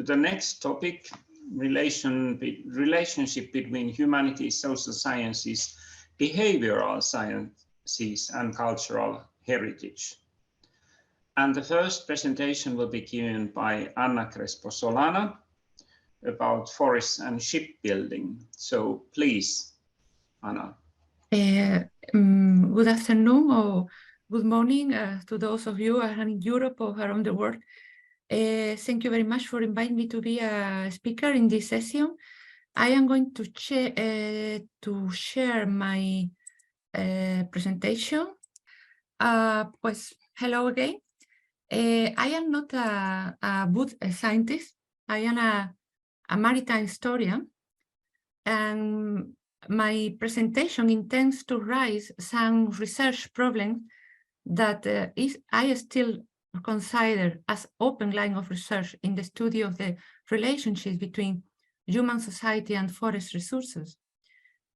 the next topic, relationship between humanities, social sciences, behavioral sciences, and cultural heritage. And the first presentation will be given by Crespo Solana about forests and shipbuilding. So please, Anna. Good afternoon or good morning to those of you in Europe or around the world. Thank you very much for inviting me to be a speaker in this session. I am going to share my presentation. Pues, hello again. I am not a good scientist. I am a maritime historian, and my presentation intends to raise some research problems that I still consider as open line of research in the study of the relationships between human society and forest resources.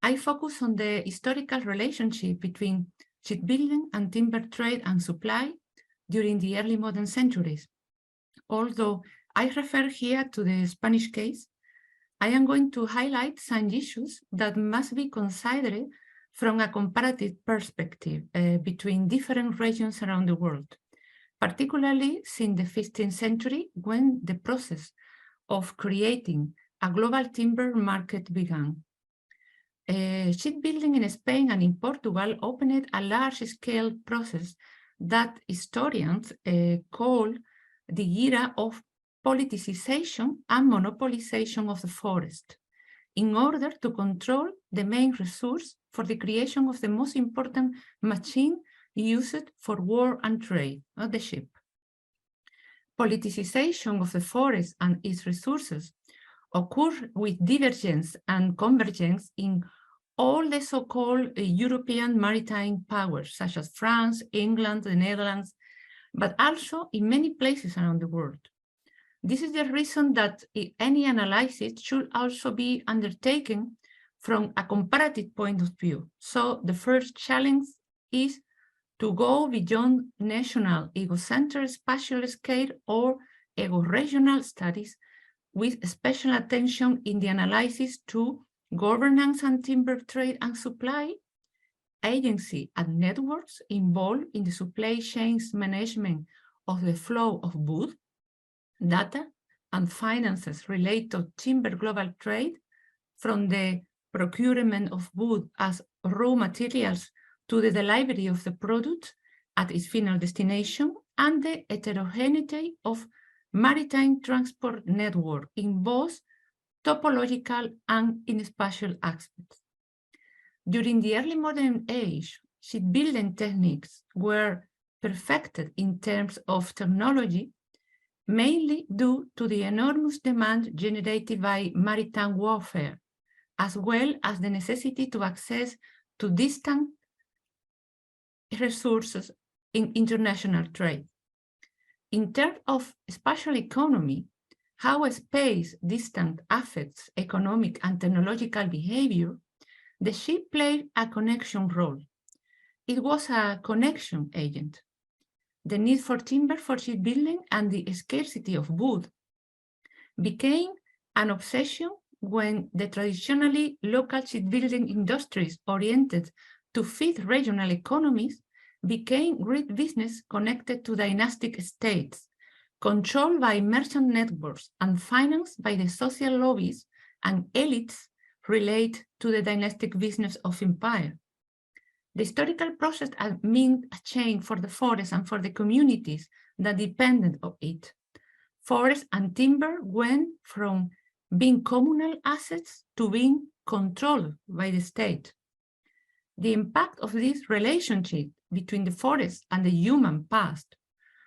I focus on the historical relationship between shipbuilding and timber trade and supply during the early modern centuries. Although I refer here to the Spanish case, I am going to highlight some issues that must be considered from a comparative perspective between different regions around the world, particularly since the 15th century, when the process of creating a global timber market began. Shipbuilding in Spain and in Portugal opened a large-scale process that historians call the era of politicization and monopolization of the forest, in order to control the main resource for the creation of the most important machine used for war and trade, the ship. Politicization of the forest and its resources occurred with divergence and convergence in all the so-called European maritime powers, such as France, England, the Netherlands, but also in many places around the world. This is the reason that any analysis should also be undertaken from a comparative point of view. So the first challenge is to go beyond national egocentric spatial scale or ego-regional studies, with special attention in the analysis to governance and timber trade and supply, agency and networks involved in the supply chains management of the flow of wood, data and finances related to timber global trade, from the procurement of wood as raw materials to the delivery of the product at its final destination, and the heterogeneity of maritime transport network in both topological and in spatial aspects. During the early modern age, shipbuilding techniques were perfected in terms of technology, mainly due to the enormous demand generated by maritime warfare, as well as the necessity to access to distant resources in international trade. In terms of spatial economy, how a space distance affects economic and technological behavior, the ship played a connection role. It was a connection agent. The need for timber for shipbuilding and the scarcity of wood became an obsession when the traditionally local shipbuilding industries oriented to feed regional economies became great business connected to dynastic states, controlled by merchant networks and financed by the social lobbies and elites related to the dynastic business of empire. The historical process meant a change for the forest and for the communities that depended on it. Forest and timber went from being communal assets to being controlled by the state. The impact of this relationship between the forest and the human past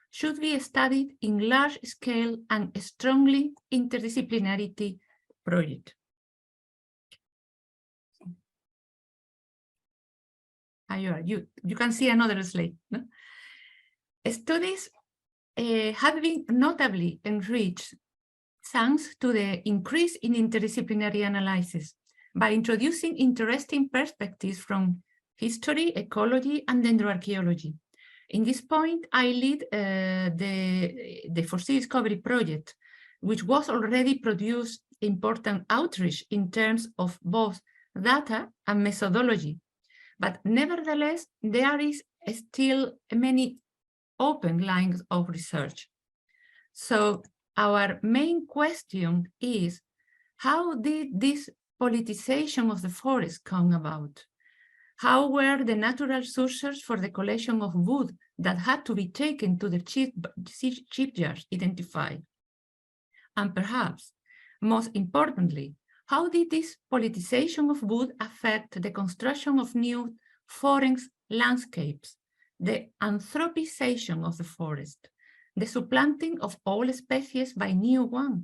should be studied in large scale and strongly interdisciplinarity project. You can see another slide. No? Studies have been notably enriched thanks to the increase in interdisciplinary analysis by introducing interesting perspectives from history, ecology, and dendroarchaeology. In this point, I lead the Foresee Discovery project which was already produced important outreach in terms of both data and methodology. But nevertheless, there is still many open lines of research. So our main question is, how did this politicization of the forest come about? How were the natural sources for the collection of wood that had to be taken to the shipyards identified? And perhaps, most importantly, how did this politicization of wood affect the construction of new forest landscapes, the anthropization of the forest, the supplanting of all species by new ones?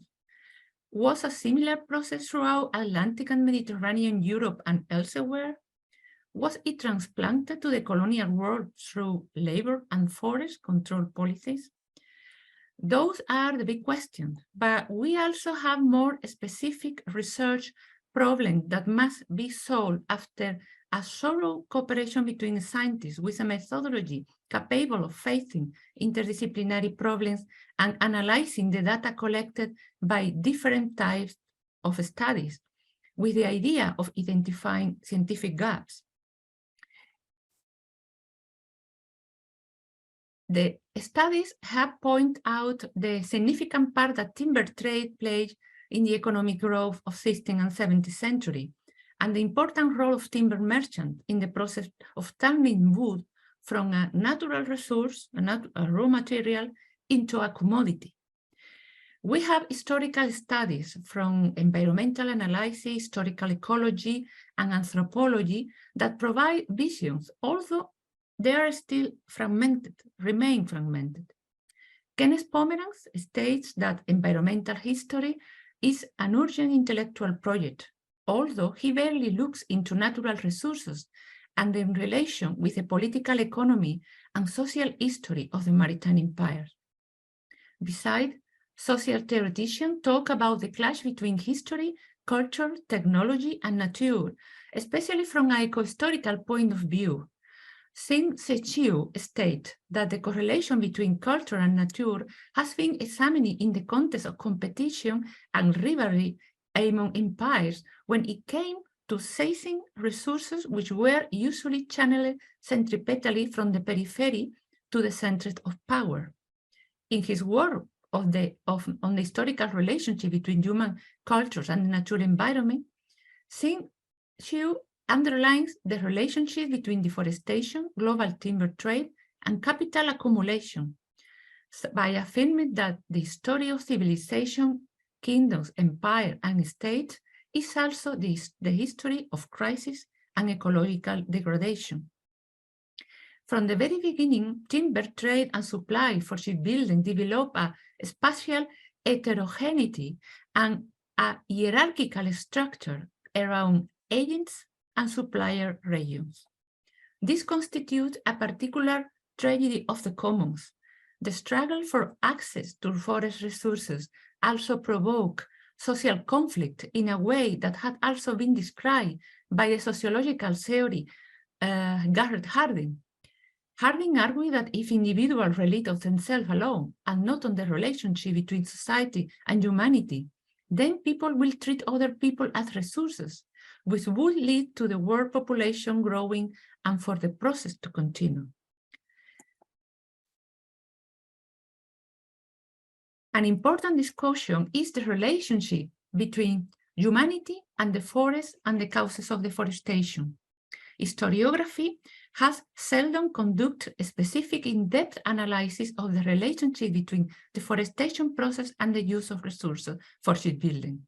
Was a similar process throughout Atlantic and Mediterranean Europe and elsewhere? Was it transplanted to the colonial world through labor and forest control policies? Those are the big questions, but we also have more specific research problems that must be solved after a thorough cooperation between scientists with a methodology capable of facing interdisciplinary problems and analyzing the data collected by different types of studies, with the idea of identifying scientific gaps. The studies have pointed out the significant part that timber trade played in the economic growth of 16th and 17th century, and the important role of timber merchants in the process of turning wood from a natural resource, a raw material, into a commodity. We have historical studies from environmental analysis, historical ecology, and anthropology that provide visions, although they are still fragmented, remain fragmented. Kenneth Pomeranz states that environmental history is an urgent intellectual project, although he barely looks into natural resources and in relation with the political economy and social history of the maritime empires. Besides, social theoreticians talk about the clash between history, culture, technology, and nature, especially from an eco-historical point of view. CSIC states that the correlation between culture and nature has been examined in the context of competition and rivalry among empires when it came to seizing resources which were usually channeled centripetally from the periphery to the center of power. In his work on the historical relationship between human cultures and the natural environment, CSIC underlines the relationship between deforestation, global timber trade, and capital accumulation by affirming that the story of civilization, kingdoms, empire, and states is also the history of crisis and ecological degradation. From the very beginning, timber trade and supply for shipbuilding developed a spatial heterogeneity and a hierarchical structure around agents and supplier regions. This constitutes a particular tragedy of the commons. The struggle for access to forest resources also provoked social conflict in a way that had also been described by the sociological theory Garrett Hardin. Hardin argued that if individuals relate on themselves alone and not on the relationship between society and humanity, then people will treat other people as resources, which would lead to the world population growing and for the process to continue. An important discussion is the relationship between humanity and the forest and the causes of deforestation. Historiography has seldom conducted a specific in-depth analysis of the relationship between the deforestation process and the use of resources for shipbuilding.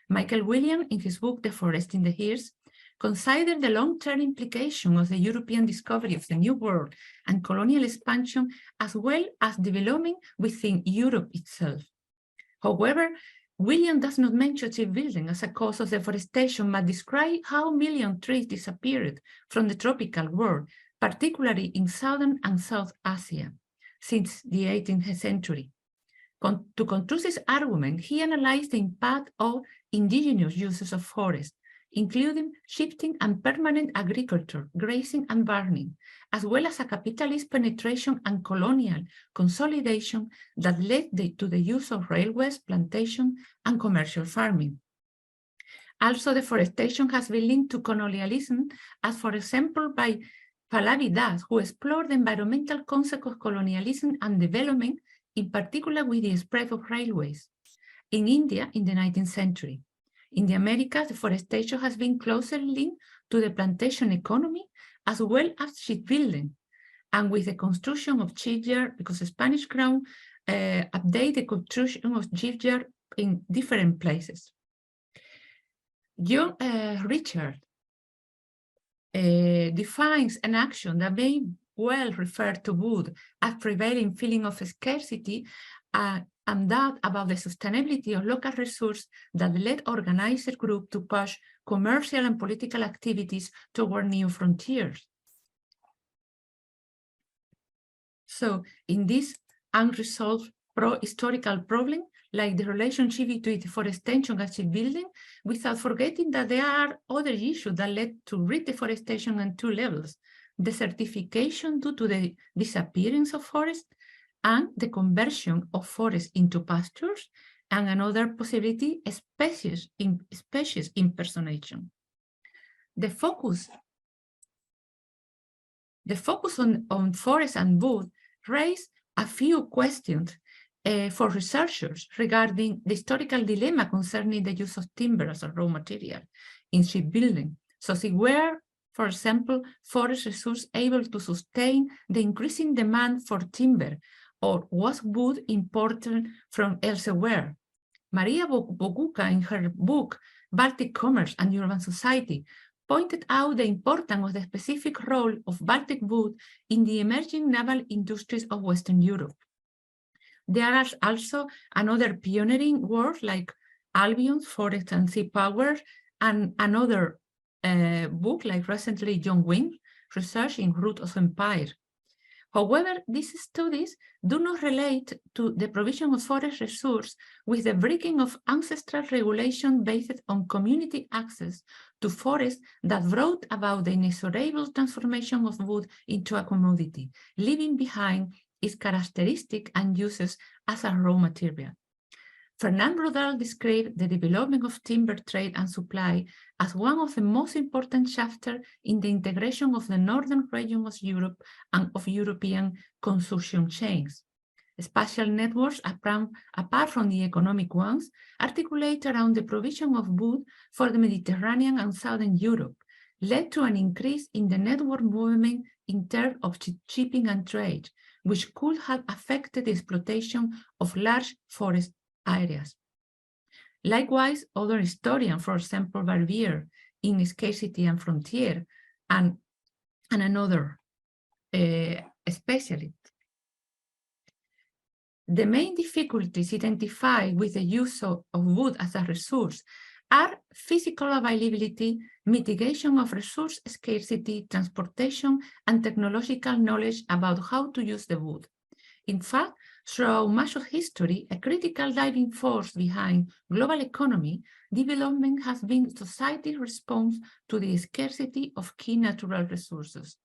Michael Williams, in his book Deforesting the Hearse, considered the long-term implication of the European discovery of the New World and colonial expansion, as well as development within Europe itself. However, Williams does not mention shipbuilding as a cause of deforestation, but describes how million trees disappeared from the tropical world, particularly in Southern and South Asia, since the 18th century. To construct this argument, he analyzed the impact of indigenous uses of forests, including shifting and permanent agriculture, grazing and burning, as well as a capitalist penetration and colonial consolidation that led to the use of railways, plantation, and commercial farming. Also, deforestation has been linked to colonialism, as for example by Pahlavi Das, who explored the environmental consequences of colonialism and development, in particular with the spread of railways. In India, in the 19th century. In the Americas, deforestation has been closely linked to the plantation economy, as well as shipbuilding, and with the construction of shipyards, because the Spanish crown updated the construction of shipyards in different places. John Richard defines an action that may well refer to wood as prevailing feeling of scarcity and that about the sustainability of local resources that led organized groups to push commercial and political activities toward new frontiers. So in this unresolved historical problem, like the relationship between deforestation and shipbuilding, without forgetting that there are other issues that led to deforestation on two levels: desertification due to the disappearance of forests and the conversion of forests into pastures, and another possibility, species impersonation. The focus on forests and wood raised a few questions for researchers regarding the historical dilemma concerning the use of timber as a raw material in shipbuilding. So were, for example, forest resources able to sustain the increasing demand for timber, or was wood imported from elsewhere? Maria Bogucka, in her book, Baltic Commerce and Urban Society, pointed out the importance of the specific role of Baltic wood in the emerging naval industries of Western Europe. There are also another pioneering work like Albion's Forest and Sea Power, and another book like recently John Wing, Research in Root of Empire. However, these studies do not relate to the provision of forest resource with the breaking of ancestral regulation based on community access to forests that brought about the inexorable transformation of wood into a commodity, leaving behind its characteristics and uses as a raw material. Fernand Rodal described the development of timber trade and supply as one of the most important chapters in the integration of the northern region of Europe and of European consumption chains. Spatial networks, apart from the economic ones, articulate around the provision of wood for the Mediterranean and Southern Europe, led to an increase in the network movement in terms of shipping and trade, which could have affected the exploitation of large forest areas. Likewise, other historians, for example, Barbier in Scarcity and Frontier, and another specialist. The main difficulties identified with the use of wood as a resource are physical availability, mitigation of resource scarcity, transportation, and technological knowledge about how to use the wood. In fact, throughout much of history, a critical driving force behind global economy development has been society's response to the scarcity of key natural resources.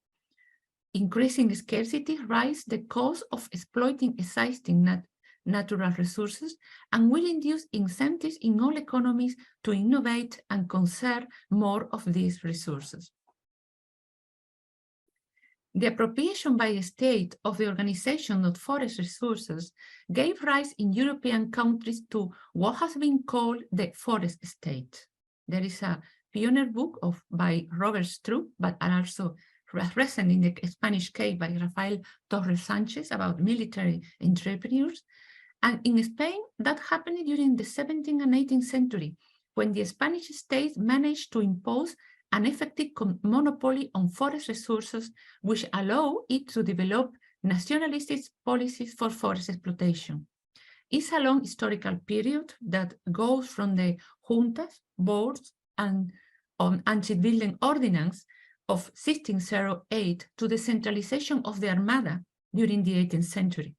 Increasing scarcity raises the cost of exploiting existing natural resources and will induce incentives in all economies to innovate and conserve more of these resources. The appropriation by the state of the organization of forest resources gave rise in European countries to what has been called the forest state. There is a pioneer book by Robert Stroop, but also recent in the Spanish case by Rafael Torres Sanchez about military entrepreneurs. And in Spain, that happened during the 17th and 18th century, when the Spanish state managed to impose an effective monopoly on forest resources, which allow it to develop nationalistic policies for forest exploitation. It's a long historical period that goes from the juntas, boards, and shipbuilding ordinance of 1608 to the centralization of the Armada during the 18th century.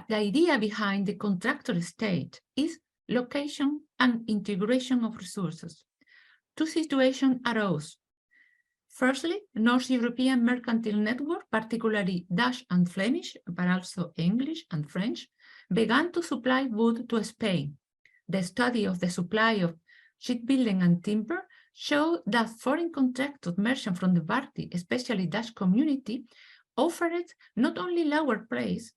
The idea behind the contractor state is location and integration of resources. two situations arose. Firstly, North European mercantile network, particularly Dutch and Flemish, but also English and French, began to supply wood to Spain. The study of the supply of shipbuilding and timber showed that foreign contracted merchants from the Baltic, especially Dutch community, offered not only lower price,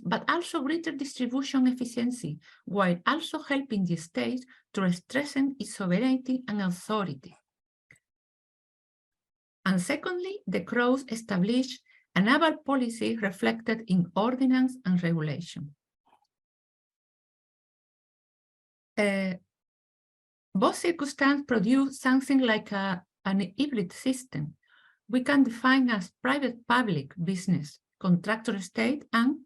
but also greater distribution efficiency, while also helping the state to strengthen its sovereignty and authority. And secondly, the Crows established a naval policy reflected in ordinance and regulation. Both circumstances produce something like an hybrid system. We can define as private-public business, contractor state, and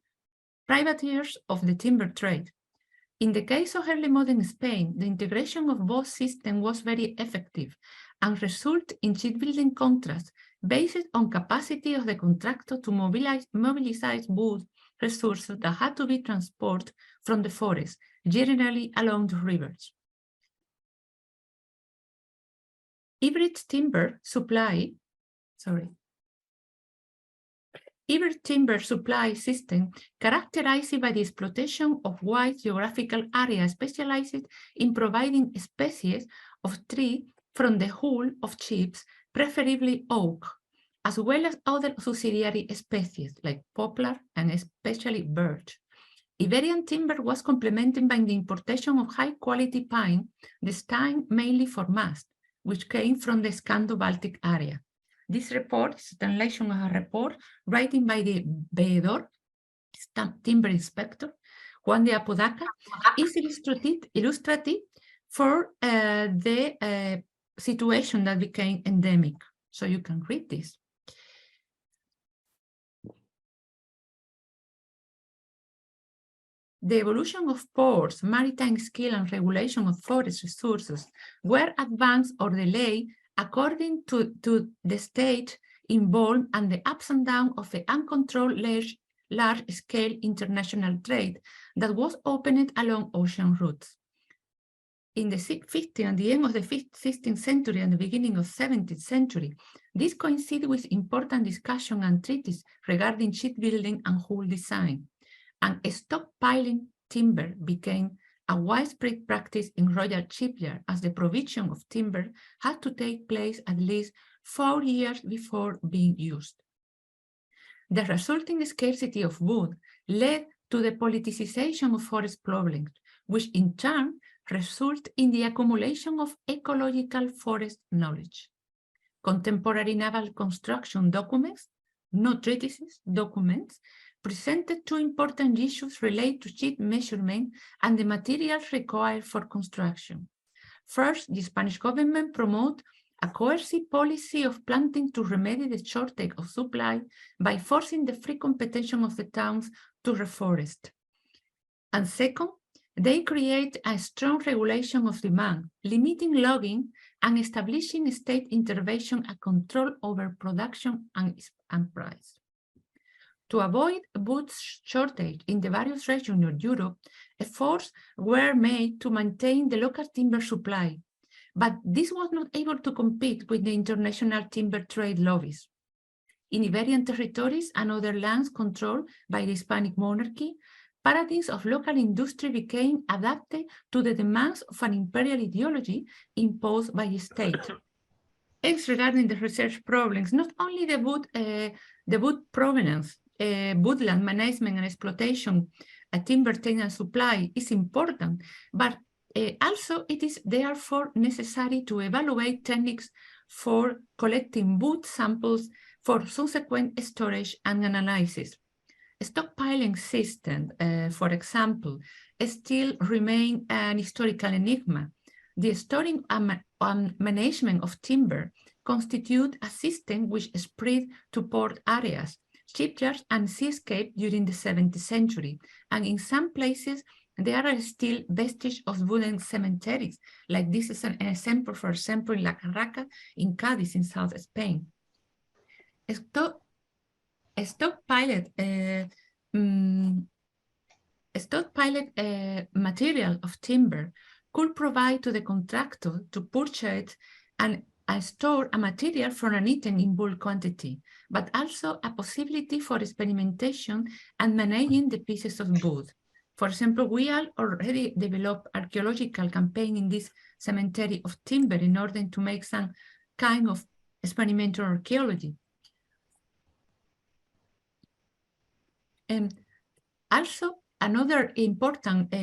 privateers of the timber trade. In the case of early modern Spain, the integration of both systems was very effective and resulted in shipbuilding contracts based on capacity of the contractor to mobilize wood resources that had to be transported from the forest, generally along the rivers. Hybrid timber supply system characterized by the exploitation of wide geographical areas specialized in providing species of tree from the hull of ships, preferably oak, as well as other subsidiary species like poplar and especially birch. Iberian timber was complemented by the importation of high-quality pine, destined mainly for mast, which came from the Scando-Baltic area. This report is a translation of a report written by the veedor, timber inspector, Juan de Apodaca, is illustrative for the situation that became endemic. So you can read this. The evolution of ports, maritime skill, and regulation of forest resources were advanced or delayed according to the stage involved and the ups and downs of the uncontrolled large-scale international trade that was opened along ocean routes. In the 15th and the end of the 16th century and the beginning of 17th century, this coincided with important discussion and treaties regarding shipbuilding and hull design, and stockpiling timber became a widespread practice in royal shipyards, as the provision of timber had to take place at least 4 years before being used. The resulting scarcity of wood led to the politicization of forest problems, which in turn result in the accumulation of ecological forest knowledge. Contemporary naval construction documents, not treatises, documents, presented two important issues related to ship measurement and the materials required for construction. First, the Spanish government promoted a coercive policy of planting to remedy the shortage of supply by forcing the free competition of the towns to reforest. And second, they create a strong regulation of demand, limiting logging and establishing state intervention and control over production and price. To avoid wood shortage in the various regions of Europe, efforts were made to maintain the local timber supply, but this was not able to compete with the international timber trade lobbies. In Iberian territories and other lands controlled by the Hispanic monarchy, paradigms of local industry became adapted to the demands of an imperial ideology imposed by the state. As regarding the research problems, not only the wood provenance, woodland management and exploitation, timber tenure supply is important, but also it is therefore necessary to evaluate techniques for collecting wood samples for subsequent storage and analysis. Stockpiling system, for example, still remain an historical enigma. The storing and management of timber constitute a system which spread to port areas, shipyards, and seascape during the 17th century, and in some places there are still vestiges of wooden cemeteries, like this is an example, for example, in La Carraca in Cádiz in South Spain. Stockpiled material of timber could provide to the contractor to purchase and store a material from an item in bulk quantity, but also a possibility for experimentation and managing the pieces of wood. For example, we have already developed archaeological campaign in this cemetery of timber in order to make some kind of experimental archaeology. And also, another important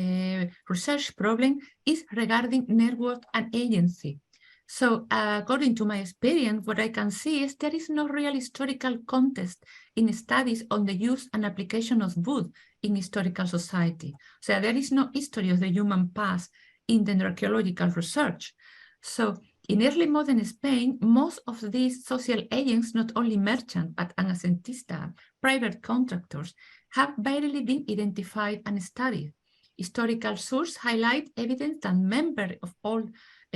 research problem is regarding network and agency. So according to my experience, what I can see is there is no real historical context in studies on the use and application of wood in historical society. So there is no history of the human past in the archaeological research. So in early modern Spain, most of these social agents, not only merchants, but anacentistas, private contractors, have barely been identified and studied. Historical sources highlight evidence that members of all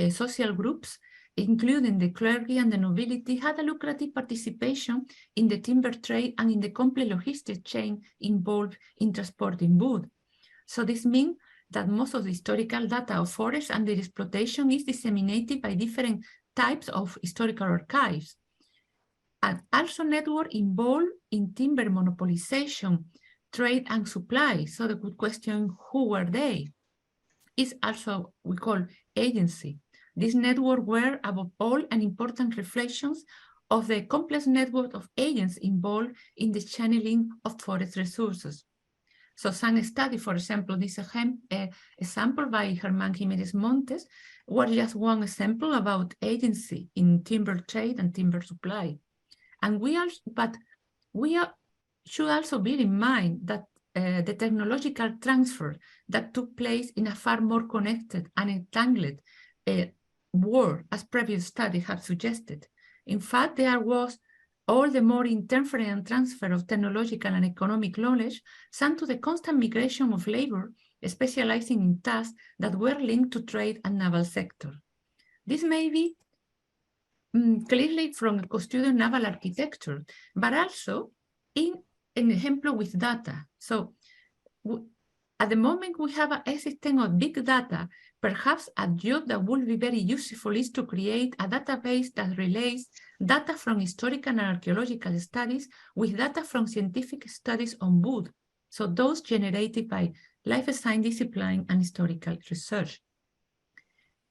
social groups, including the clergy and the nobility, had a lucrative participation in the timber trade and in the complex logistic chain involved in transporting wood. So this means that most of the historical data of forests and their exploitation is disseminated by different types of historical archives. And also network involved in timber monopolization, trade and supply. So the good question, who were they? Is also we call agency. This network were above all an important reflections of the complex network of agents involved in the channeling of forest resources. So some study, for example, this example by Germán Jiménez Montes was just one example about agency in timber trade and timber supply. And we should also bear in mind that the technological transfer that took place in a far more connected and entangled world, as previous studies have suggested. In fact, there was all the more interference and transfer of technological and economic knowledge, thanks to the constant migration of labor, specializing in tasks that were linked to trade and naval sector. This may be clearly from studio naval architecture, but also in an example with data. So at the moment we have a system of big data, perhaps a job that would be very useful is to create a database that relates data from historical and archaeological studies with data from scientific studies on wood. So those generated by life science discipline and historical research.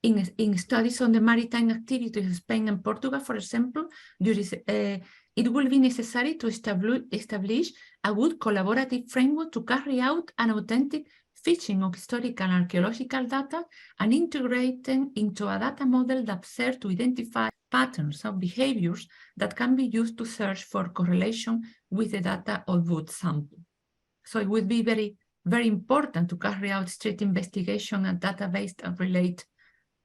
In studies on the maritime activities of Spain and Portugal, for example, it will be necessary to establish a good collaborative framework to carry out an authentic fishing of historical and archaeological data and integrate them into a data model that serves to identify patterns of behaviors that can be used to search for correlation with the data of wood sample. So it would be very, very important to carry out strict investigation and database that relate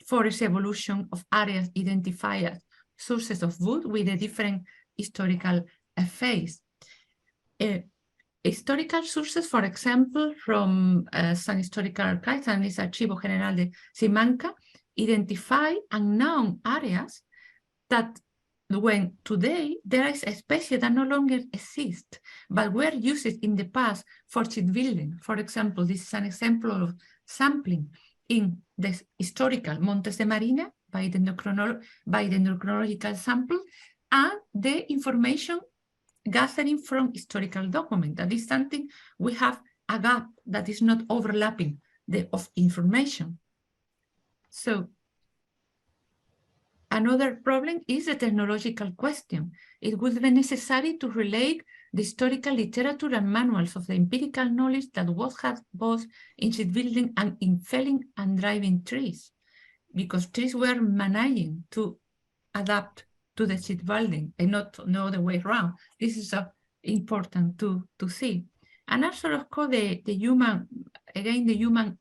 forest evolution of areas identified as sources of wood with a different historical phase. Historical sources, for example, from some historical archives and this Archivo General de Simancas, identify unknown areas that when today there is a species that no longer exist, but were used in the past for shipbuilding. For example, this is an example of sampling in the historical Montes de Marina by the dendrochronological sample and the information gathering from historical document. That is something we have a gap that is not overlapping of information. So another problem is the technological question. It would be necessary to relate the historical literature and manuals of the empirical knowledge that was had both in shipbuilding and in felling and driving trees, because trees were managing to adapt to the shipbuilding and not the other way around. This is important to see. And also, of course, the human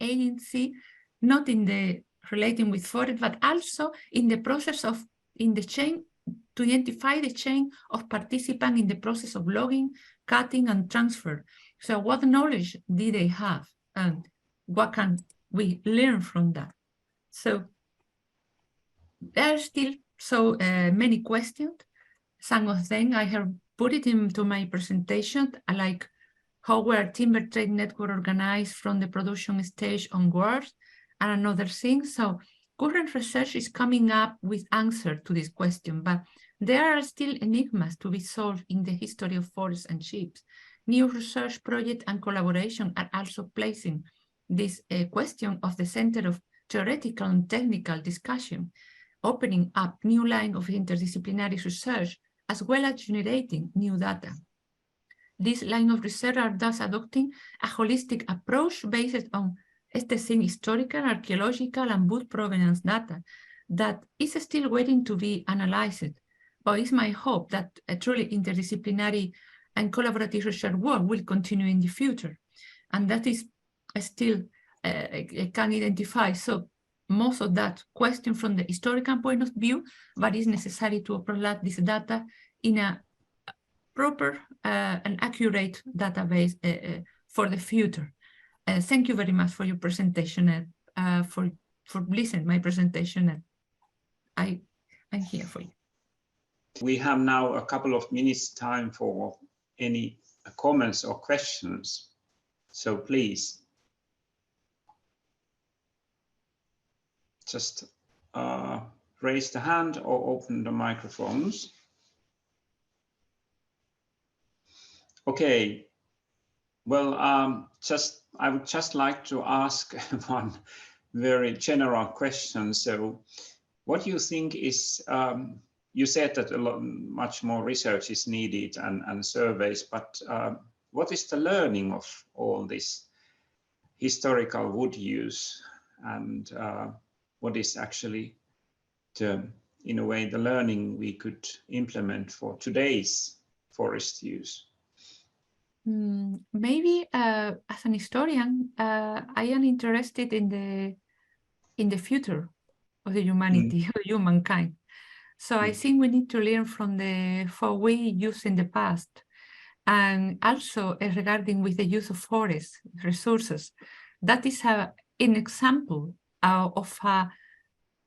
agency, not in the relating with forest, but also in the process of, in the chain, to identify the chain of participants in the process of logging, cutting, and transfer. So what knowledge did they have? And what can we learn from that? So there are still so many questions. Some of them I have put it into my presentation, like how were timber trade network organized from the production stage onwards, and another thing. So current research is coming up with answers to this question, but there are still enigmas to be solved in the history of forests and ships. New research projects and collaboration are also placing this question of the center of theoretical and technical discussion, opening up new lines of interdisciplinary research, as well as generating new data. This line of research are thus adopting a holistic approach based on historical, archaeological, and wood provenance data that is still waiting to be analyzed. But it's my hope that a truly interdisciplinary and collaborative research work will continue in the future. And that is still can identify so most of that question from the historical point of view, but it's necessary to upload this data in a proper and accurate database for the future. Thank you very much for your presentation, for listening to my presentation. I'm here for you. We have now a couple of minutes time for any comments or questions. So please, just raise the hand or open the microphones. Okay. Well, I would just like to ask one very general question. So, what do you think is? You said that much more research is needed and surveys, but what is the learning of all this historical wood use, and what is actually in a way the learning we could implement for today's forest use? Maybe as an historian, I am interested in the future of the humanity, of humankind. So I think we need to learn from what we used in the past, and also regarding with the use of forest resources. That is an example of a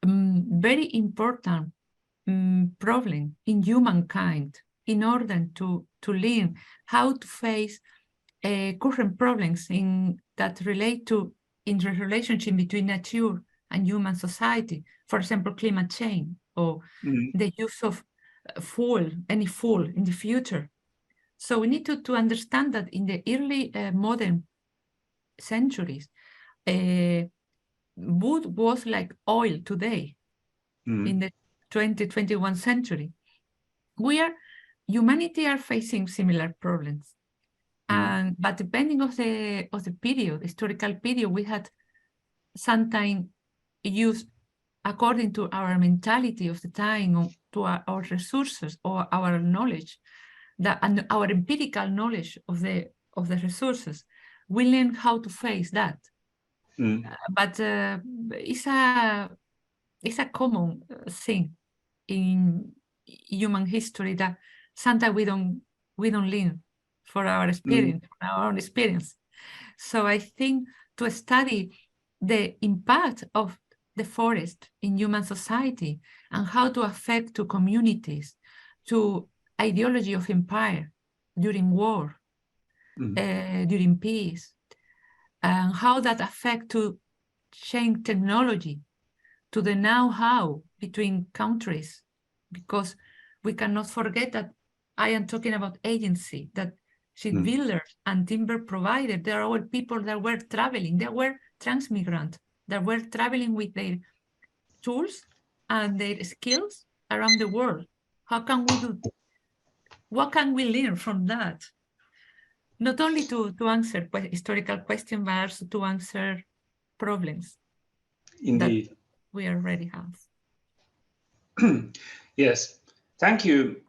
very important problem in humankind, in order to learn how to face current problems that relate to the relationship between nature and human society. For example, climate change, or the use of any fuel in the future. So we need to understand that in the early modern centuries, wood was like oil today. In the 20th-21st century. Humanity are facing similar problems. But depending on the period, historical period, we had sometimes used according to our mentality of the time, or to our resources or our knowledge, and our empirical knowledge of the resources. We learn how to face that. But it's a common thing in human history that sometimes we don't learn for our experience, from our own experience. So I think to study the impact of the forest in human society and how to affect to communities, to ideology of empire during war, during peace, and how that affect to change technology, to the know-how between countries, because we cannot forget that I am talking about agency, that shipbuilders and timber providers, there are all people that were traveling, they were transmigrants, that were traveling with their tools and their skills around the world. How can we do? What can we learn from that? Not only to answer historical questions, but also to answer problems. Indeed. That we already have. Yes, thank you